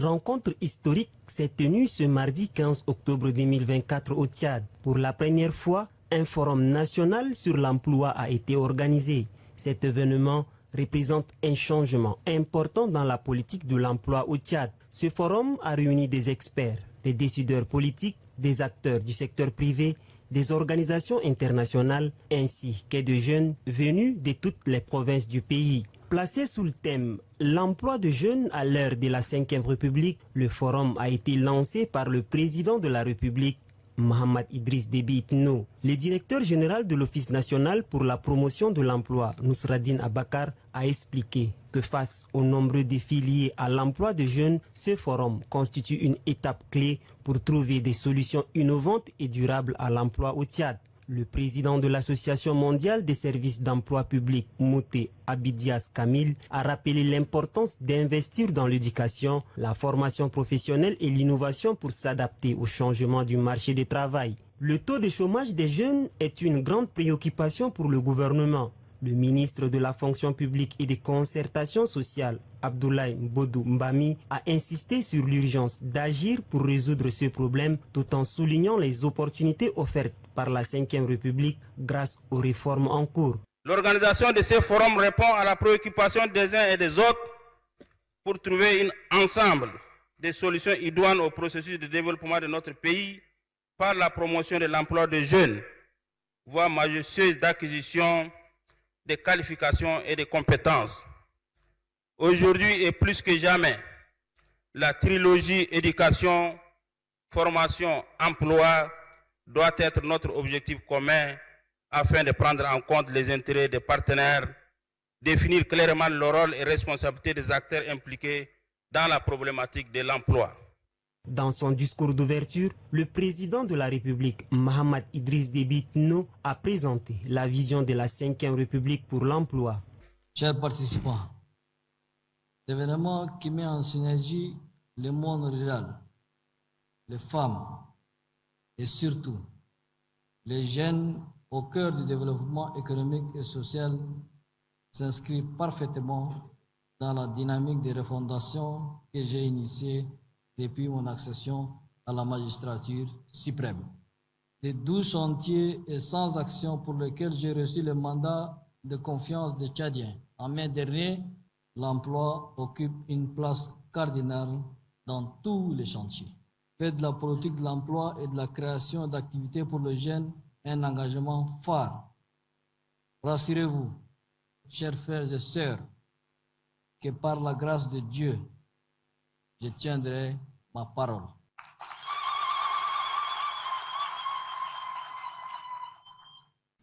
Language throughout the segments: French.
rencontre historique s'est tenue ce mardi 15 octobre 2024 au Tchad. Pour la première fois, un forum national sur l'emploi a été organisé. Cet événement représente un changement important dans la politique de l'emploi au Tchad. Ce forum a réuni des experts, des décideurs politiques, des acteurs du secteur privé, des organisations internationales ainsi que de jeunes venus de toutes les provinces du pays. Placé sous le thème « L'emploi de jeunes à l'ère de la 5e République », le forum a été lancé par le président de la République, Mohamed Idriss Déby Itno. Le directeur général de l'Office national pour la promotion de l'emploi, Nousradine Abakar, a expliqué que face aux nombreux défis liés à l'emploi de jeunes, ce forum constitue une étape clé pour trouver des solutions innovantes et durables à l'emploi au Tchad. Le président de l'Association mondiale des services d'emploi public, Mouté Abidias Kamil, a rappelé l'importance d'investir dans l'éducation, la formation professionnelle et l'innovation pour s'adapter au changement du marché du travail. Le taux de chômage des jeunes est une grande préoccupation pour le gouvernement. Le ministre de la fonction publique et des concertations sociales, Abdoulaye Mbodou Mbami, a insisté sur l'urgence d'agir pour résoudre ce problème tout en soulignant les opportunités offertes par la 5e République grâce aux réformes en cours. L'organisation de ces forums répond à la préoccupation des uns et des autres pour trouver ensemble des solutions idoines au processus de développement de notre pays par la promotion de l'emploi des jeunes, voie majestueuse d'acquisition des qualifications et des compétences. Aujourd'hui et plus que jamais, la trilogie éducation, formation, emploi doit être notre objectif commun afin de prendre en compte les intérêts des partenaires, définir clairement le rôle et responsabilité des acteurs impliqués dans la problématique de l'emploi. Dans son discours d'ouverture, le président de la République, Mohamed Idriss Déby Itno, a présenté la vision de la 5e République pour l'emploi. Chers participants, l'événement qui met en synergie le monde rural, les femmes et surtout les jeunes au cœur du développement économique et social s'inscrit parfaitement dans la dynamique de refondation que j'ai initiée depuis mon accession à la magistrature suprême. Les 12 chantiers et 100 actions pour lesquels j'ai reçu le mandat de confiance des Tchadiens en mai dernier, l'emploi occupe une place cardinale dans tous les chantiers. Faites de la politique de l'emploi et de la création d'activités pour les jeunes un engagement phare. Rassurez-vous, chers frères et sœurs, que par la grâce de Dieu, je tiendrai ma parole.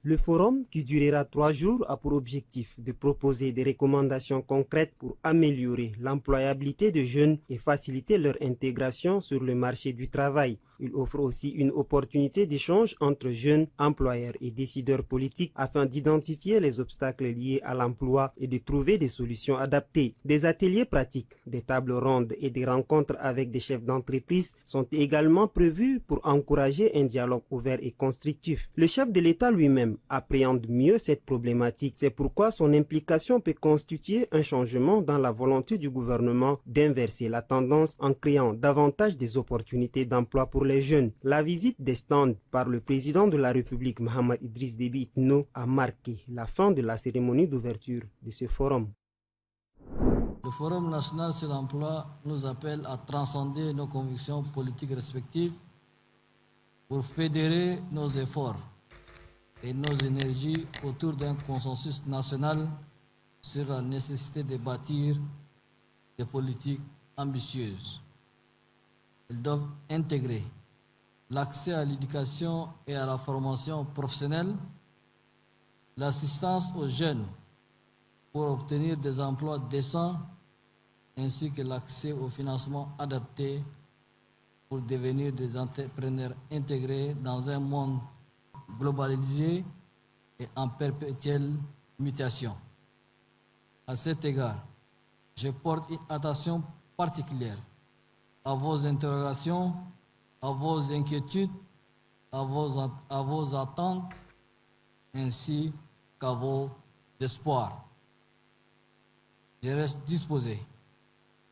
Le forum, qui durera 3 jours, a pour objectif de proposer des recommandations concrètes pour améliorer l'employabilité de jeunes et faciliter leur intégration sur le marché du travail. Il offre aussi une opportunité d'échange entre jeunes, employeurs et décideurs politiques afin d'identifier les obstacles liés à l'emploi et de trouver des solutions adaptées. Des ateliers pratiques, des tables rondes et des rencontres avec des chefs d'entreprise sont également prévus pour encourager un dialogue ouvert et constructif. Le chef de l'État lui-même appréhende mieux cette problématique. C'est pourquoi son implication peut constituer un changement dans la volonté du gouvernement d'inverser la tendance en créant davantage des opportunités d'emploi pour les jeunes. La visite des stands par le président de la République, Mohamed Idriss Déby Itno, a marqué la fin de la cérémonie d'ouverture de ce forum. Le Forum national sur l'emploi nous appelle à transcender nos convictions politiques respectives pour fédérer nos efforts et nos énergies autour d'un consensus national sur la nécessité de bâtir des politiques ambitieuses. Elles doivent intégrer l'accès à l'éducation et à la formation professionnelle, l'assistance aux jeunes pour obtenir des emplois décents, ainsi que l'accès au financement adapté pour devenir des entrepreneurs intégrés dans un monde globalisé et en perpétuelle mutation. À cet égard, je porte une attention particulière à vos interrogations, à vos inquiétudes, à vos attentes, ainsi qu'à vos espoirs. Je reste disposé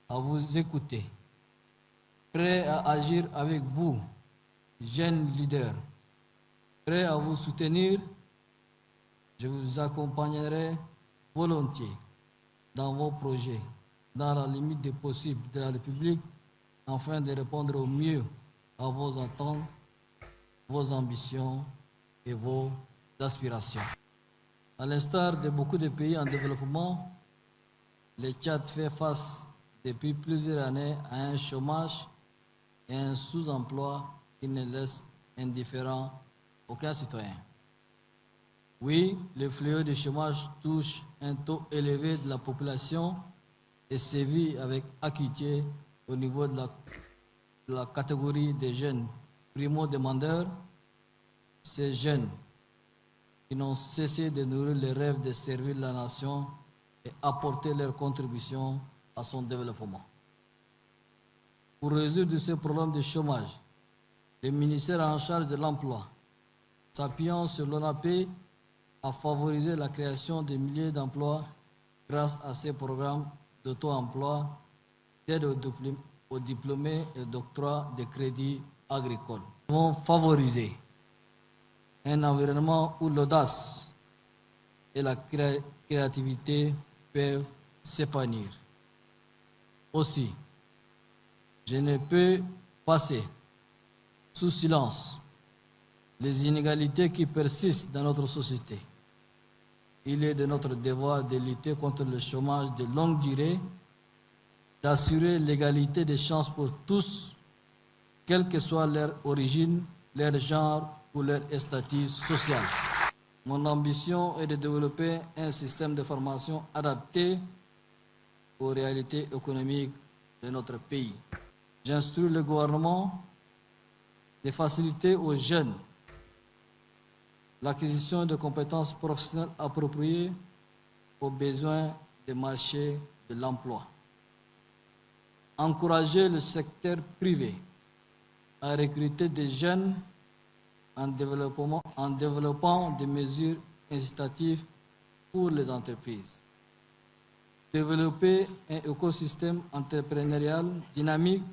à vous écouter prêt à agir avec vous, jeunes leaders, prêt à vous soutenir. Je vous accompagnerai volontiers dans vos projets, dans la limite des possibles de la République, afin de répondre au mieux à vos attentes, vos ambitions et vos aspirations. À l'instar de beaucoup de pays en développement, le Tchad fait face depuis plusieurs années à un chômage et un sous-emploi qui ne laisse indifférent aucun citoyen. Oui, le fléau du chômage touche un taux élevé de la population et sévit avec acuité au niveau de la catégorie des jeunes primo-demandeurs. Ces jeunes qui n'ont cessé de nourrir les rêves de servir la nation et apporter leur contribution à son développement. Pour résoudre ce problème de chômage, le ministère en charge de l'emploi, s'appuyant sur l'ONAPE, a favorisé la création de milliers d'emplois grâce à ces programmes d'auto-emploi, d'aide aux diplômés et d'octroi de crédits agricoles. Nous avons favorisé un environnement où l'audace et la créativité peuvent s'épanouir. Aussi, je ne peux passer sous silence les inégalités qui persistent dans notre société. Il est de notre devoir de lutter contre le chômage de longue durée, d'assurer l'égalité des chances pour tous, quelle que soit leur origine, leur genre ou leur statut social. Mon ambition est de développer un système de formation adapté aux réalités économiques de notre pays. J'instruis le gouvernement de faciliter aux jeunes l'acquisition de compétences professionnelles appropriées aux besoins des marchés de l'emploi. Encourager le secteur privé à recruter des jeunes en développant des mesures incitatives pour les entreprises. Développer un écosystème entrepreneurial dynamique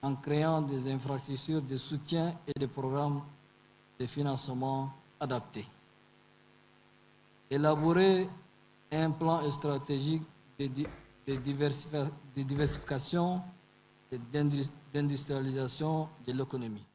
en créant des infrastructures de soutien et des programmes de financement adaptés. Élaborer un plan stratégique de diversification et d'industrialisation de l'économie.